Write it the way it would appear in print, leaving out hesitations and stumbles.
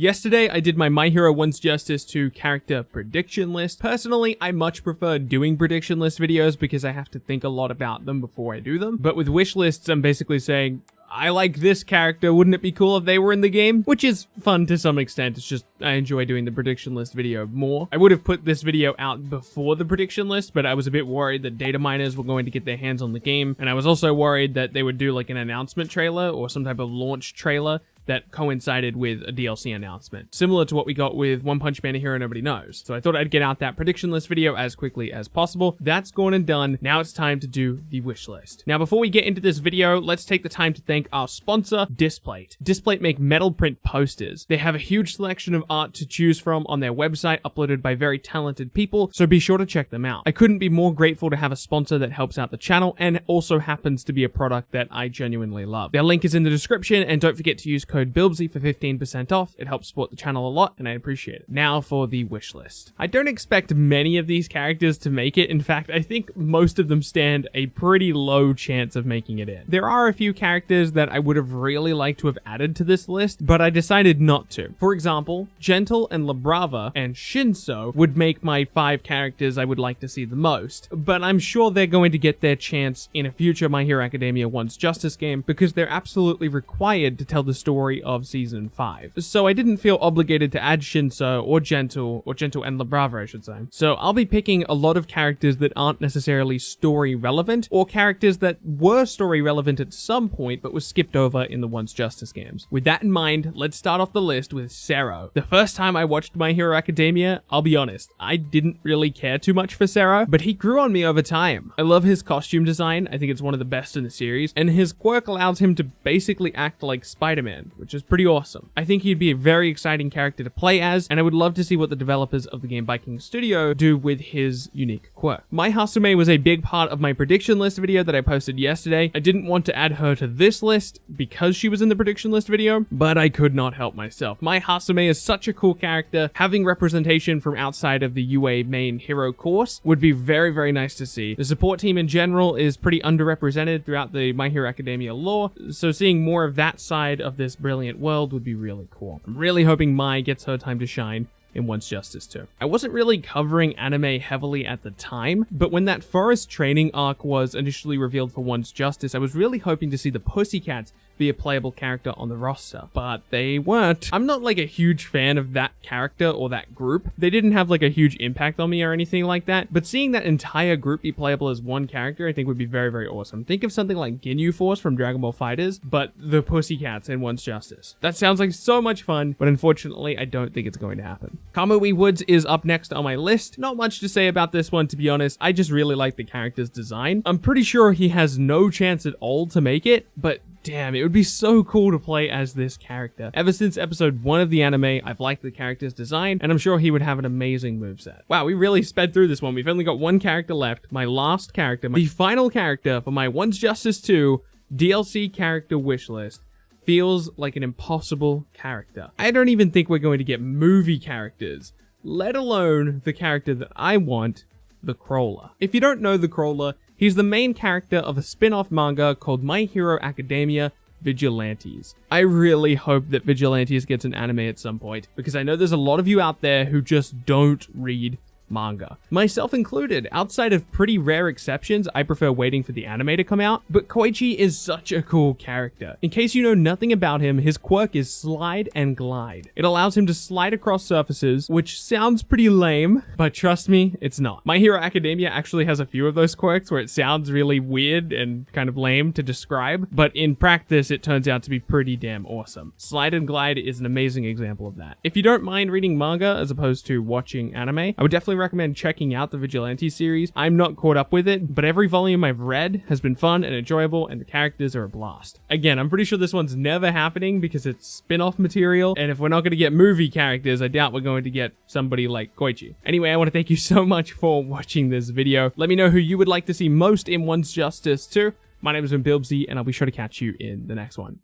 Yesterday, I did my My Hero One's Justice 2 character prediction list. Personally, I much prefer doing prediction list videos because I have to think a lot about them before I do them. But with wish lists, I'm basically saying, I like this character, wouldn't it be cool if they were in the game? Which is fun to some extent, it's just I enjoy doing the prediction list video more. I would have put this video out before the prediction list, but I was a bit worried that data miners were going to get their hands on the game, and I was also worried that they would do like an announcement trailer or some type of launch trailer that coincided with a DLC announcement, similar to what we got with One Punch Man: A Hero Nobody Knows. So I thought I'd get out that prediction list video as quickly as possible. That's gone and done. Now it's time to do the wish list. Now, before we get into this video, let's take the time to thank our sponsor, Displate. Displate make metal print posters. They have a huge selection of art to choose from on their website, uploaded by very talented people, so be sure to check them out. I couldn't be more grateful to have a sponsor that helps out the channel and also happens to be a product that I genuinely love. Their link is in the description, and don't forget to use code BILBSY for 15% off. It helps support the channel a lot, and I appreciate it. Now for the wish list. I don't expect many of these characters to make it. In fact, I think most of them stand a pretty low chance of making it in. There are a few characters that I would have really liked to have added to this list, but I decided not to. For example, Gentle and La Brava and Shinso would make my 5 characters I would like to see the most, but I'm sure they're going to get their chance in a future My Hero Academia One's Justice game because they're absolutely required to tell the story of Season 5. So I didn't feel obligated to add Shinso or Gentle and La Brava, I should say. So I'll be picking a lot of characters that aren't necessarily story relevant, or characters that were story relevant at some point but was skipped over in the One's Justice games. With that in mind, let's start off the list with Sara. The first time I watched My Hero Academia, I'll be honest, I didn't really care too much for Sara, but he grew on me over time. I love his costume design, I think it's one of the best in the series, and his quirk allows him to basically act like Spider-Man, which is pretty awesome. I think he'd be a very exciting character to play as, and I would love to see what the developers of the game Viking Studio do with his unique quirk. Mai Hasume was a big part of my prediction list video that I posted yesterday. I didn't want to add her to this list because she was in the prediction list video, but I could not help myself. Mai Hasume is such a cool character. Having representation from outside of the UA main hero course would be very, very nice to see. The support team in general is pretty underrepresented throughout the My Hero Academia lore, so seeing more of that side of this brilliant world would be really cool. I'm really hoping Mai gets her time to shine in One's Justice 2. I wasn't really covering anime heavily at the time, but when that forest training arc was initially revealed for One's Justice, I was really hoping to see the Pussycats be a playable character on the roster, but they weren't. I'm not like a huge fan of that character or that group. They didn't have like a huge impact on me or anything like that, but seeing that entire group be playable as one character I think would be very, very awesome. Think of something like Ginyu Force from Dragon Ball FighterZ, but the Pussycats in One's Justice. That sounds like so much fun, but unfortunately I don't think it's going to happen. Kamui Woods is up next on my list. Not much to say about this one, to be honest. I just really like the character's design. I'm pretty sure he has no chance at all to make it, but damn, it would be so cool to play as this character. Ever since episode 1 of the anime, I've liked the character's design, and I'm sure he would have an amazing moveset. Wow, we really sped through this one. We've only got one character left. My last character, the final character for my One's Justice 2 DLC character wish list, feels like an impossible character. I don't even think we're going to get movie characters, let alone the character that I want, the Krola. If you don't know the Krola, he's the main character of a spin-off manga called My Hero Academia Vigilantes. I really hope that Vigilantes gets an anime at some point, because I know there's a lot of you out there who just don't read manga. Myself included. Outside of pretty rare exceptions, I prefer waiting for the anime to come out, but Koichi is such a cool character. In case you know nothing about him, his quirk is Slide and Glide. It allows him to slide across surfaces, which sounds pretty lame, but trust me, it's not. My Hero Academia actually has a few of those quirks where it sounds really weird and kind of lame to describe, but in practice, it turns out to be pretty damn awesome. Slide and Glide is an amazing example of that. If you don't mind reading manga as opposed to watching anime, I would definitely recommend checking out the Vigilante series. I'm not caught up with it, but every volume I've read has been fun and enjoyable, and the characters are a blast. Again, I'm pretty sure this one's never happening because it's spin-off material, and if we're not going to get movie characters, I doubt we're going to get somebody like Koichi. Anyway, I want to thank you so much for watching this video. Let me know who you would like to see most in One's Justice 2. My name has been BILBSY, and I'll be sure to catch you in the next one.